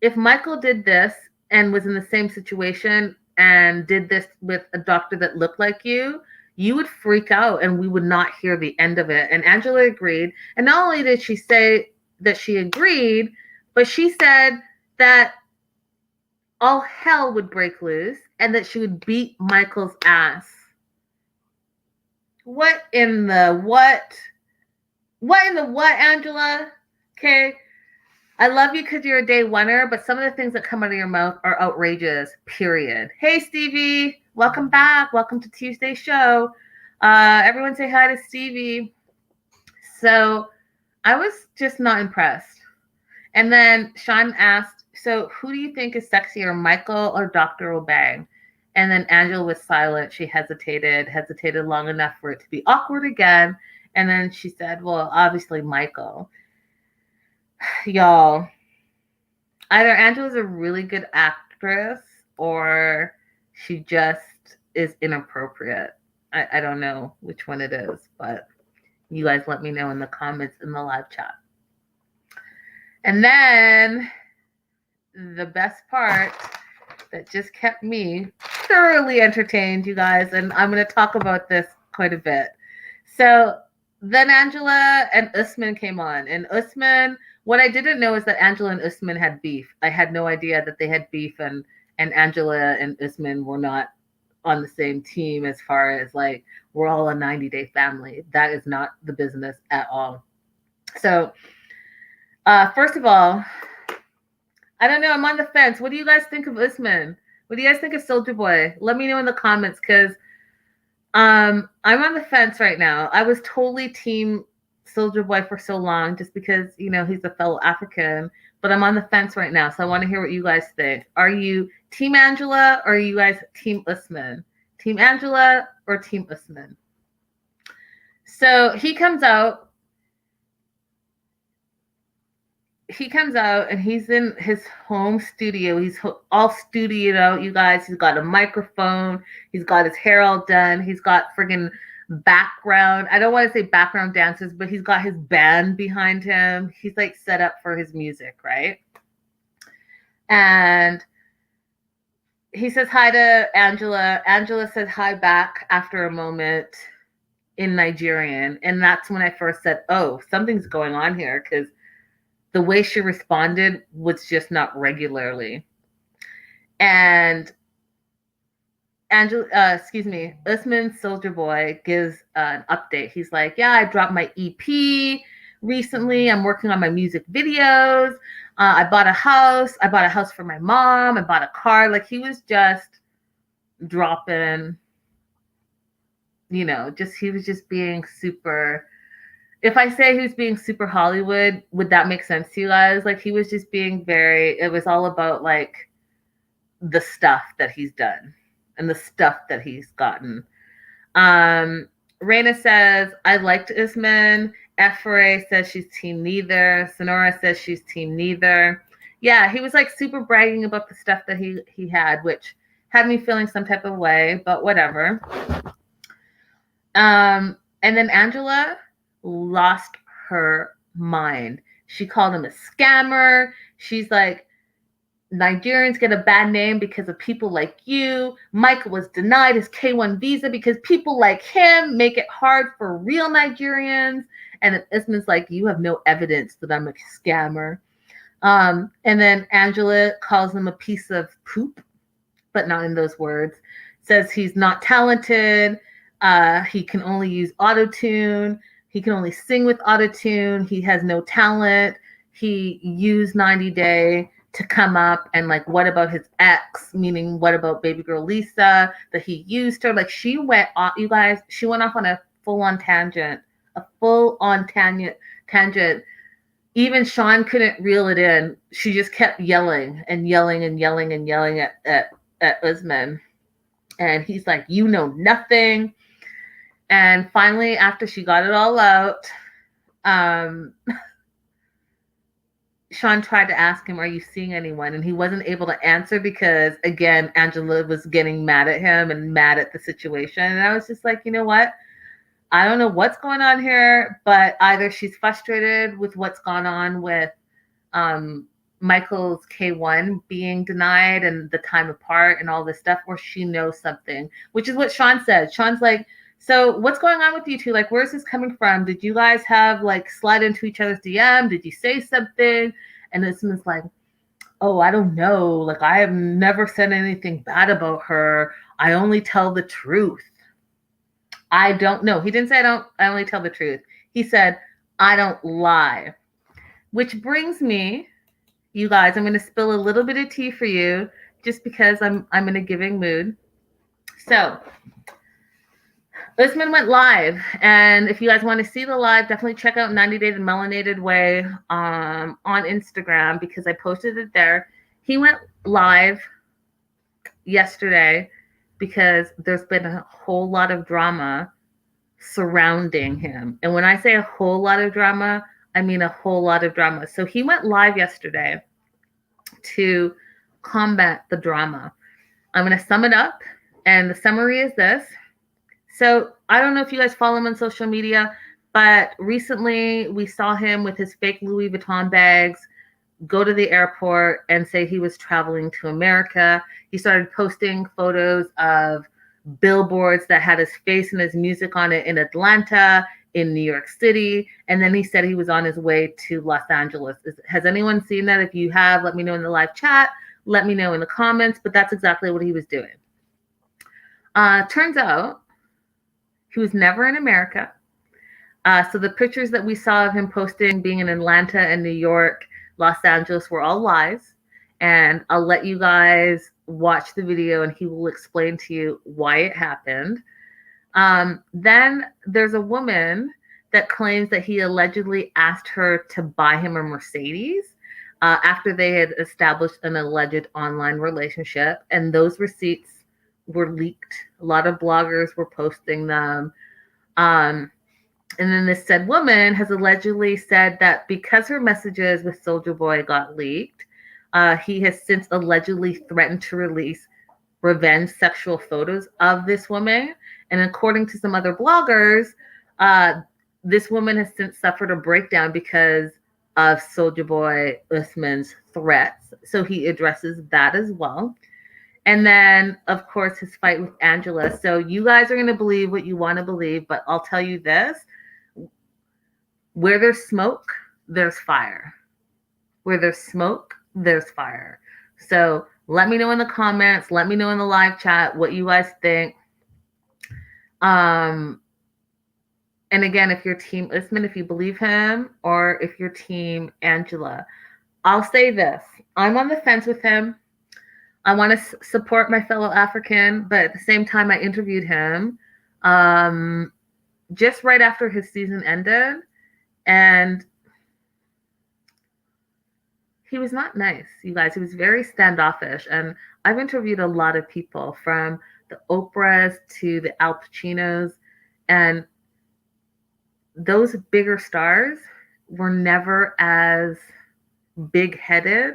if Michael did this and was in the same situation and did this with a doctor that looked like you would freak out and we would not hear the end of it. And Angela agreed. And not only did she say that she agreed, but she said that all hell would break loose and that she would beat Michael's ass. What in the what? What in the what, Angela? Okay. I love you because you're a day oneer, but some of the things that come out of your mouth are outrageous, period. Hey, Stevie. Welcome back. Welcome to Tuesday's show. Everyone say hi to Stevie. So I was just not impressed. And then Sean asked, so who do you think is sexier, Michael or Dr. Obang? And then Angela was silent. She hesitated long enough for it to be awkward again. And then she said, well, obviously Michael. Y'all, either Angela's a really good actress or she just is inappropriate. I don't know which one it is, but you guys let me know in the comments in the live chat. And then the best part that just kept me thoroughly entertained, you guys, and I'm going to talk about this quite a bit. So then Angela and Usman came on, and Usman, what I didn't know is that Angela and Usman had beef. I had no idea that they had beef, and Angela and Usman were not on the same team as far as like, we're all a 90-day family. That is not the business at all. So first of all, I don't know. I'm on the fence. What do you guys think of Usman? What do you guys think of Soulja Boy? Let me know in the comments, because I'm on the fence right now. I was totally team Soulja Boy for so long just because, you know, he's a fellow African, but I'm on the fence right now. So I want to hear what you guys think. Are you team Angela or are you guys team Usman? Team Angela or team Usman? So he comes out and he's in his home studio. He's all studioed out, you guys. He's got a microphone. He's got his hair all done. He's got friggin' background. I don't want to say background dancers, but he's got his band behind him. He's like set up for his music, right? And he says hi to Angela. Angela says hi back after a moment in Nigerian. And that's when I first said, oh, something's going on here, because the way she responded was just not regularly. And Usman Soldier Boy gives an update. He's like, yeah, I dropped my EP recently. I'm working on my music videos. I bought a house. I bought a house for my mom. I bought a car. Like, he was just dropping, he was just being super. If I say he was being super Hollywood, would that make sense to you guys? Like, he was just being it was all about like the stuff that he's done and the stuff that he's gotten. Raina says, I liked Usman. Efre says she's team neither. Sonora says she's team neither. Yeah, he was like super bragging about the stuff that he had, which had me feeling some type of way, but whatever. And then Angela lost her mind. She called him a scammer. She's like, Nigerians get a bad name because of people like you. Michael was denied his K1 visa because people like him make it hard for real Nigerians. And Usman's like, you have no evidence that I'm a scammer. And then Angela calls him a piece of poop, but not in those words. Says he's not talented. He can only use autotune. He can only sing with autotune. He has no talent. He used 90 Day to come up, and like, what about his ex? Meaning, what about baby girl Lisa? That he used her. Like, she went off, you guys. She went off on a full-on tangent. Even Sean couldn't reel it in. She just kept yelling and yelling and yelling and yelling at Usman. And he's like, you know nothing. And finally, after she got it all out, Sean tried to ask him, are you seeing anyone? And he wasn't able to answer because, again, Angela was getting mad at him and mad at the situation. And I was just like, you know what? I don't know what's going on here, but either she's frustrated with what's gone on with Michael's K1 being denied and the time apart and all this stuff, or she knows something, which is what Sean said. Sean's like, so what's going on with you two? Like, where's this coming from? Did you guys have like slide into each other's DM? Did you say something? And this one's like, oh, I don't know. Like, I have never said anything bad about her. I only tell the truth. I don't know. He didn't say I only tell the truth. He said, I don't lie. Which brings me, you guys, I'm going to spill a little bit of tea for you just because I'm in a giving mood. So, Usman went live, and if you guys want to see the live, definitely check out 90 Day the Melanated Way on Instagram because I posted it there. He went live yesterday because there's been a whole lot of drama surrounding him. And when I say a whole lot of drama, I mean a whole lot of drama. So he went live yesterday to combat the drama. I'm going to sum it up, and the summary is this. So I don't know if you guys follow him on social media, but recently we saw him with his fake Louis Vuitton bags go to the airport and say he was traveling to America. He started posting photos of billboards that had his face and his music on it in Atlanta, in New York City, and then he said he was on his way to Los Angeles. Has anyone seen that? If you have, let me know in the live chat. Let me know in the comments, but that's exactly what he was doing. Turns out he was never in America. So the pictures that we saw of him posting being in Atlanta and New York, Los Angeles were all lies. And I'll let you guys watch the video and he will explain to you why it happened. Then there's a woman that claims that he allegedly asked her to buy him a Mercedes after they had established an alleged online relationship. And those receipts were leaked. A lot of bloggers were posting them. And then this said woman has allegedly said that because her messages with Soulja Boy got leaked, he has since allegedly threatened to release revenge sexual photos of this woman. And according to some other bloggers, this woman has since suffered a breakdown because of Soulja Boy Usman's threats. So he addresses that as well. And then, of course, his fight with Angela. So you guys are going to believe what you want to believe, but I'll tell you this. Where there's smoke, there's fire. Where there's smoke, there's fire. So Let me know in the comments. Let me know in the live chat what you guys think. And again, if you're team Usman, if you believe him, or if you're team Angela, I'll say this. I'm on the fence with him. I want to support my fellow African, but at the same time, I interviewed him just right after his season ended, and he was not nice, you guys. He was very standoffish, and I've interviewed a lot of people, from the Oprahs to the Al Pacinos, and those bigger stars were never as big-headed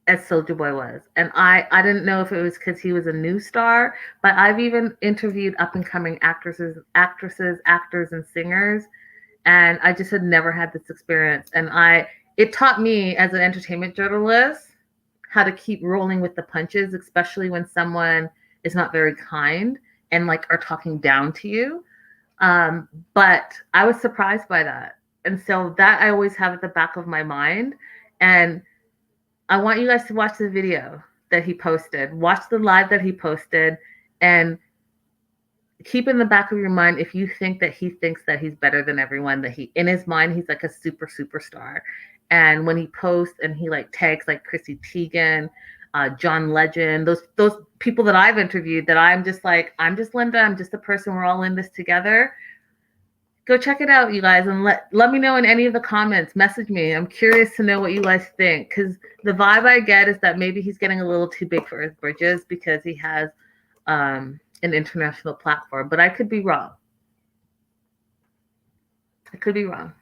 as Soulja Boy was. And I didn't know if it was because he was a new star, but I've even interviewed up-and-coming actors, and singers, and I just had never had this experience. And it taught me as an entertainment journalist how to keep rolling with the punches, especially when someone is not very kind and like are talking down to you. But I was surprised by that. And so that I always have at the back of my mind. And I want you guys to watch the video that he posted, watch the live that he posted, and keep in the back of your mind, if you think that he thinks that he's better than everyone, that in his mind, he's like a superstar. And when he posts and he like tags like Chrissy Teigen, John Legend, those people that I've interviewed, that I'm just like, I'm just Linda, I'm just a person, we're all in this together. Go check it out, you guys, and let me know in any of the comments. Message me. I'm curious to know what you guys think, because the vibe I get is that maybe he's getting a little too big for his britches because he has an international platform. But I could be wrong. I could be wrong.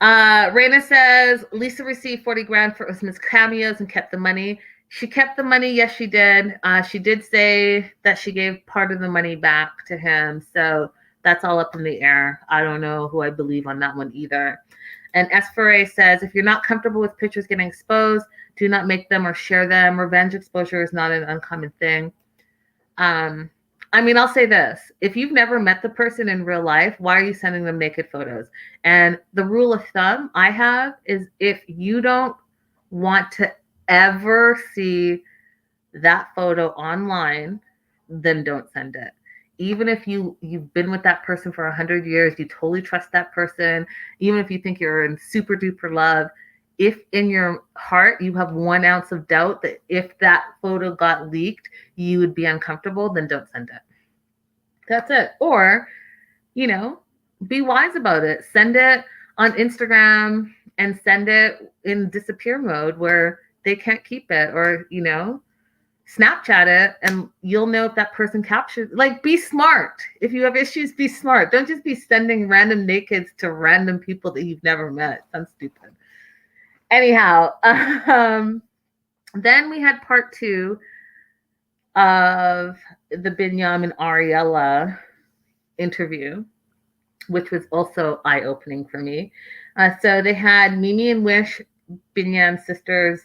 Raina says, Lisa received 40 grand for Usman's cameos and kept the money. She kept the money. Yes, she did. She did say that she gave part of the money back to him. So that's all up in the air. I don't know who I believe on that one either. And Esfere says, if you're not comfortable with pictures getting exposed, do not make them or share them. Revenge exposure is not an uncommon thing. I mean, I'll say this. If you've never met the person in real life, why are you sending them naked photos? And the rule of thumb I have is, if you don't want to ever see that photo online, then don't send it. Even if you've been with that person for 100 years, you totally trust that person, even if you think you're in super duper love, if in your heart you have 1 ounce of doubt that if that photo got leaked, you would be uncomfortable, then don't send it. That's it. Or, be wise about it. Send it on Instagram and send it in disappear mode where they can't keep it, or, Snapchat it, and you'll know if that person captured. Like, be smart. If you have issues, be smart. Don't just be sending random nakeds to random people that you've never met. Sounds stupid. Anyhow, then we had part 2 of the Binyam and Ariela interview, which was also eye-opening for me. So they had Mimi and Wish, Binyam sisters,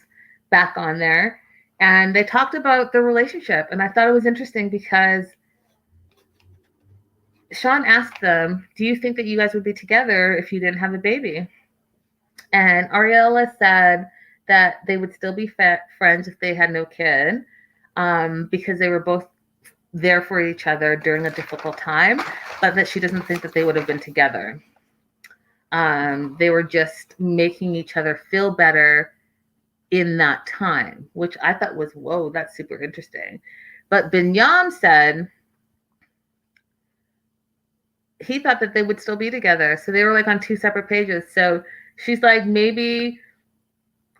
back on there, and they talked about their relationship. And I thought it was interesting because Sean asked them, do you think that you guys would be together if you didn't have a baby? And Ariela said that they would still be friends if they had no kid, because they were both there for each other during a difficult time, but that she doesn't think that they would have been together. They were just making each other feel better in that time, which I thought was, whoa, that's super interesting. But Biniyam said he thought that they would still be together. So they were like on 2 separate pages. So she's like, maybe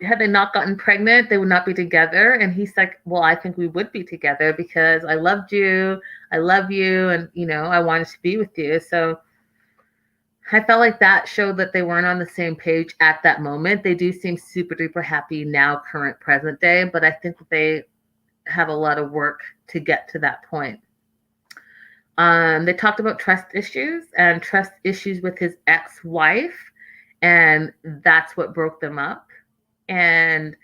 had they not gotten pregnant, they would not be together. And he's like, well, I think we would be together because I loved you. I love you. And, I wanted to be with you. So I felt like that showed that they weren't on the same page at that moment. They do seem super duper happy now, current present day, but I think that they have a lot of work to get to that point. They talked about trust issues with his ex-wife, and that's what broke them up. And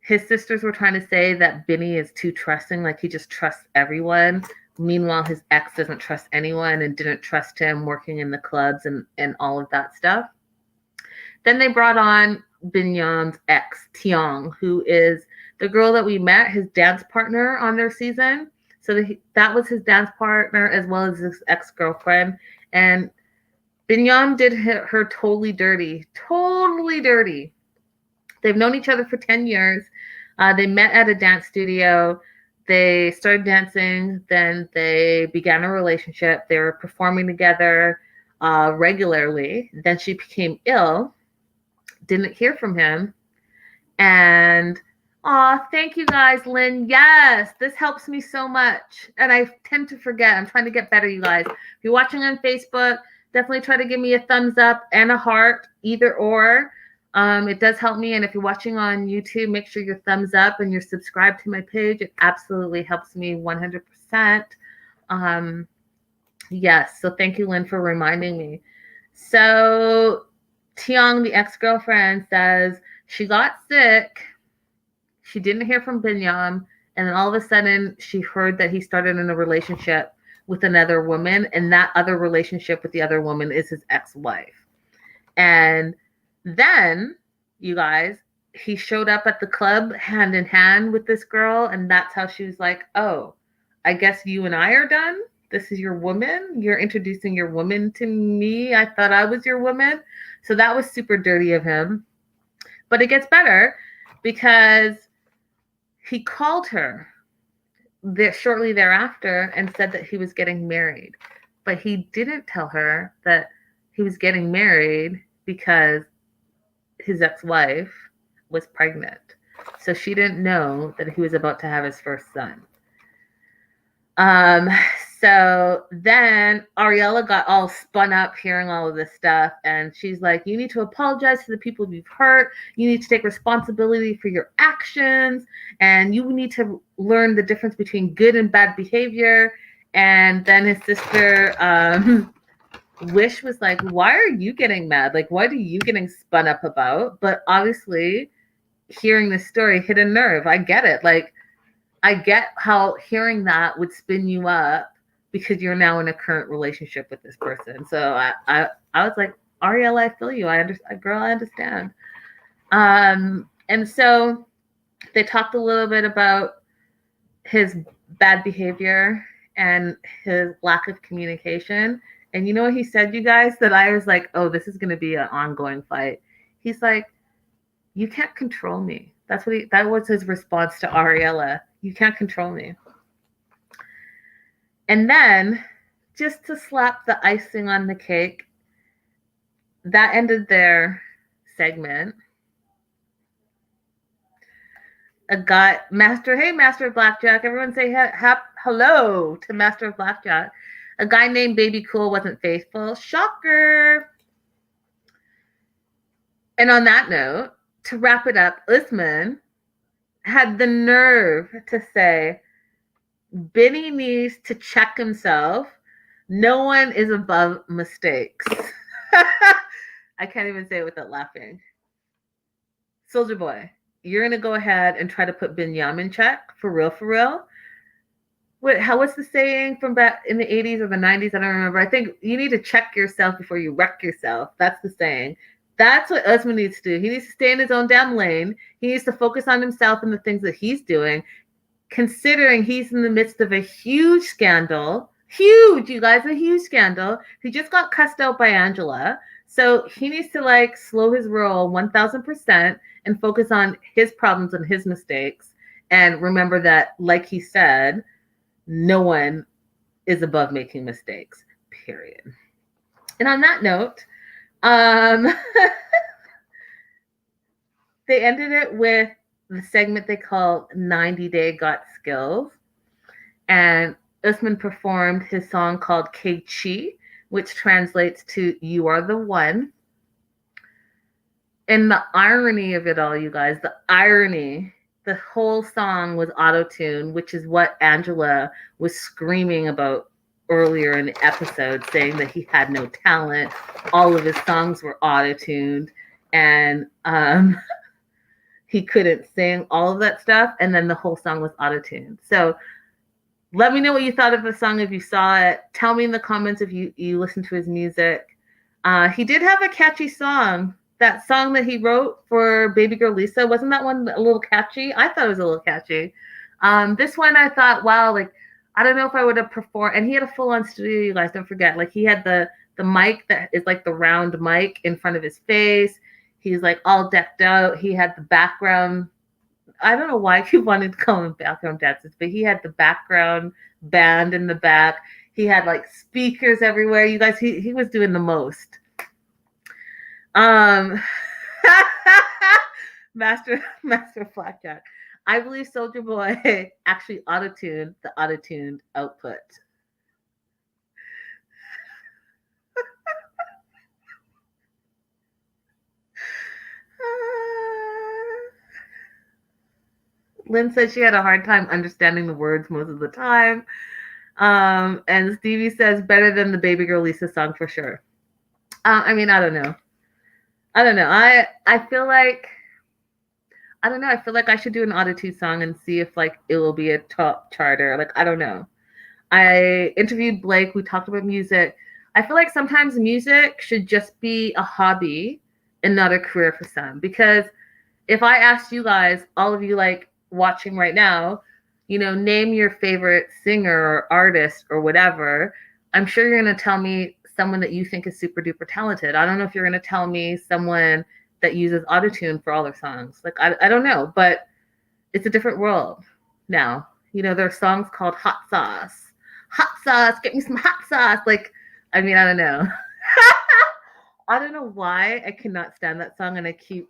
his sisters were trying to say that Binny is too trusting, like he just trusts everyone. Meanwhile, his ex doesn't trust anyone and didn't trust him working in the clubs and all of that stuff. Then they brought on Binyam's ex, Tiong, who is the girl that we met, his dance partner on their season. So that was his dance partner as well as his ex-girlfriend. And Binyam did her totally dirty. Totally dirty. They've known each other for 10 years. They met at a dance studio. They started dancing. Then they began a relationship. They were performing together regularly. Then she became ill. Didn't hear from him. And thank you guys, Lynn. Yes, this helps me so much. And I tend to forget. I'm trying to get better, you guys. If you're watching on Facebook, definitely try to give me a thumbs up and a heart, either or. It does help me. And if you're watching on YouTube, make sure you're thumbs up and you're subscribed to my page. It absolutely helps me 100%. Yes, so thank you, Lynn, for reminding me. So Tiong, the ex-girlfriend, says she got sick. She didn't hear from Biniyam. And then all of a sudden, she heard that he started in a relationship with another woman. And that other relationship with the other woman is his ex-wife. And then, you guys, he showed up at the club hand in hand with this girl. And that's how she was like, oh, I guess you and I are done. This is your woman. You're introducing your woman to me. I thought I was your woman. So that was super dirty of him. But it gets better because he called her shortly thereafter and said that he was getting married. But he didn't tell her that he was getting married because his ex-wife was pregnant. So she didn't know that he was about to have his first son. So then Ariela got all spun up hearing all of this stuff. And she's like, you need to apologize to the people you've hurt. You need to take responsibility for your actions. And you need to learn the difference between good and bad behavior. And then his sister, Wish, was like, why are you getting mad? Like, what are you getting spun up about? But obviously, hearing this story hit a nerve. I get it. Like, I get how hearing that would spin you up because you're now in a current relationship with this person. So I was like, Ariela, I feel you. I understand. And so they talked a little bit about his bad behavior and his lack of communication. And you know what he said, you guys, that I was like, oh, this is going to be an ongoing fight. He's like, you can't control me. That was his response to Ariela. You can't control me. And then, just to slap the icing on the cake, that ended their segment. Master of Blackjack. Everyone say hello to Master of Blackjack. A guy named Baby Cool wasn't faithful. Shocker. And on that note, to wrap it up, Usman had the nerve to say, Benny needs to check himself. No one is above mistakes. I can't even say it without laughing. Soldier Boy, you're going to go ahead and try to put Biniyam in check? For real, for real? What's the saying from back in the 80s or the 90s? I don't remember. I think you need to check yourself before you wreck yourself. That's the saying. That's what Usman needs to do. He needs to stay in his own damn lane. He needs to focus on himself and the things that he's doing, considering he's in the midst of a huge scandal. Huge, you guys, a huge scandal. He just got cussed out by Angela. So he needs to slow his roll 1,000% and focus on his problems and his mistakes. And remember that, like he said, no one is above making mistakes, period. And on that note, they ended it with the segment they call 90 Day Got Skills. And Usman performed his song called K-Chi, which translates to You Are the One. And the irony of it all, you guys, the irony, the whole song was auto-tuned, which is what Angela was screaming about earlier in the episode, saying that he had no talent. All of his songs were auto-tuned, and he couldn't sing, all of that stuff. And then the whole song was auto-tuned. So let me know what you thought of the song if you saw it. Tell me in the comments if you listened to his music. He did have a catchy song that song that he wrote for Baby Girl Lisa, wasn't that one a little catchy? I thought it was a little catchy. This one I thought, wow, like I don't know if I would have performed. And he had a full on studio. You guys don't forget, like he had the mic that is like the round mic in front of his face. He's like all decked out. He had the background. I don't know why he wanted to call him background dancers, but he had the background band in the back. He had like speakers everywhere. You guys, he was doing the most. Master Blackjack. I believe Soldier Boy actually auto-tuned the auto-tuned output. Lynn said she had a hard time understanding the words most of the time. And Stevie says better than the Baby Girl Lisa song for sure. I mean, I don't know. I feel like I feel like I should do an auto-tune song and see if like it will be a top charter. Like I don't know. I interviewed Blake. We talked about music. I feel like sometimes music should just be a hobby and not a career for some. Because if I asked you guys, all of you like watching right now, you know, name your favorite singer or artist or whatever, I'm sure you're going to tell me someone that you think is super duper talented. I don't know if you're going to tell me someone that uses autotune for all their songs. Like, I don't know, but it's a different world now. You know, there are songs called Hot Sauce. Hot sauce, get me some hot sauce. Like, I mean, I don't know. I don't know why I cannot stand that song and I keep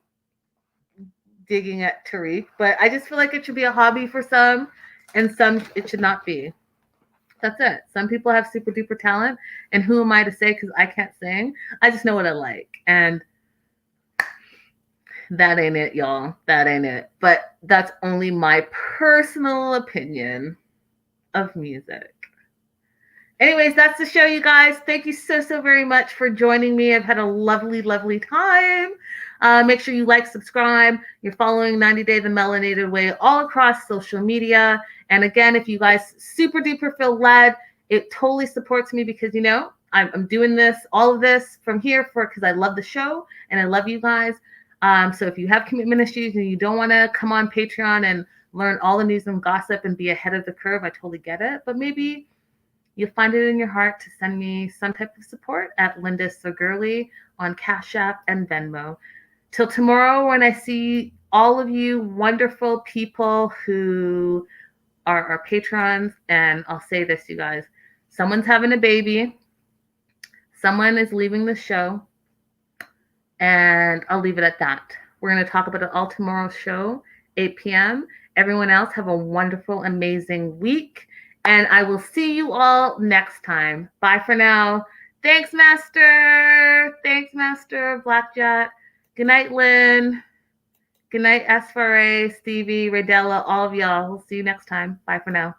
digging at Tariq, but I just feel like it should be a hobby for some and some it should not be. That's it. Some people have super duper talent, and who am I to say because I can't sing? I just know what I like, and that ain't it, y'all. That ain't it. But that's only my personal opinion of music. Anyways, that's the show, you guys. Thank you so very much for joining me. I've had a lovely time. Make sure you like, subscribe. You're following 90 Day the Melanated Way all across social media. And again, if you guys super duper feel led, it totally supports me because, you know, I'm doing this, all of this from here because I love the show and I love you guys. So if you have commitment issues and you don't want to come on Patreon and learn all the news and gossip and be ahead of the curve, I totally get it. But maybe you'll find it in your heart to send me some type of support at lindaissogirlie on Cashapp and Venmo. Till tomorrow when I see all of you wonderful people who are our patrons, and I'll say this, you guys, someone's having a baby, someone is leaving the show, and I'll leave it at that. We're going to talk about it all tomorrow's show, 8 p.m. Everyone else have a wonderful, amazing week. And I will see you all next time. Bye for now. Thanks, Master. Thanks, Master Blackjack. Good night, Lynn. Good night, S4A, Stevie, Radella, all of y'all. We'll see you next time. Bye for now.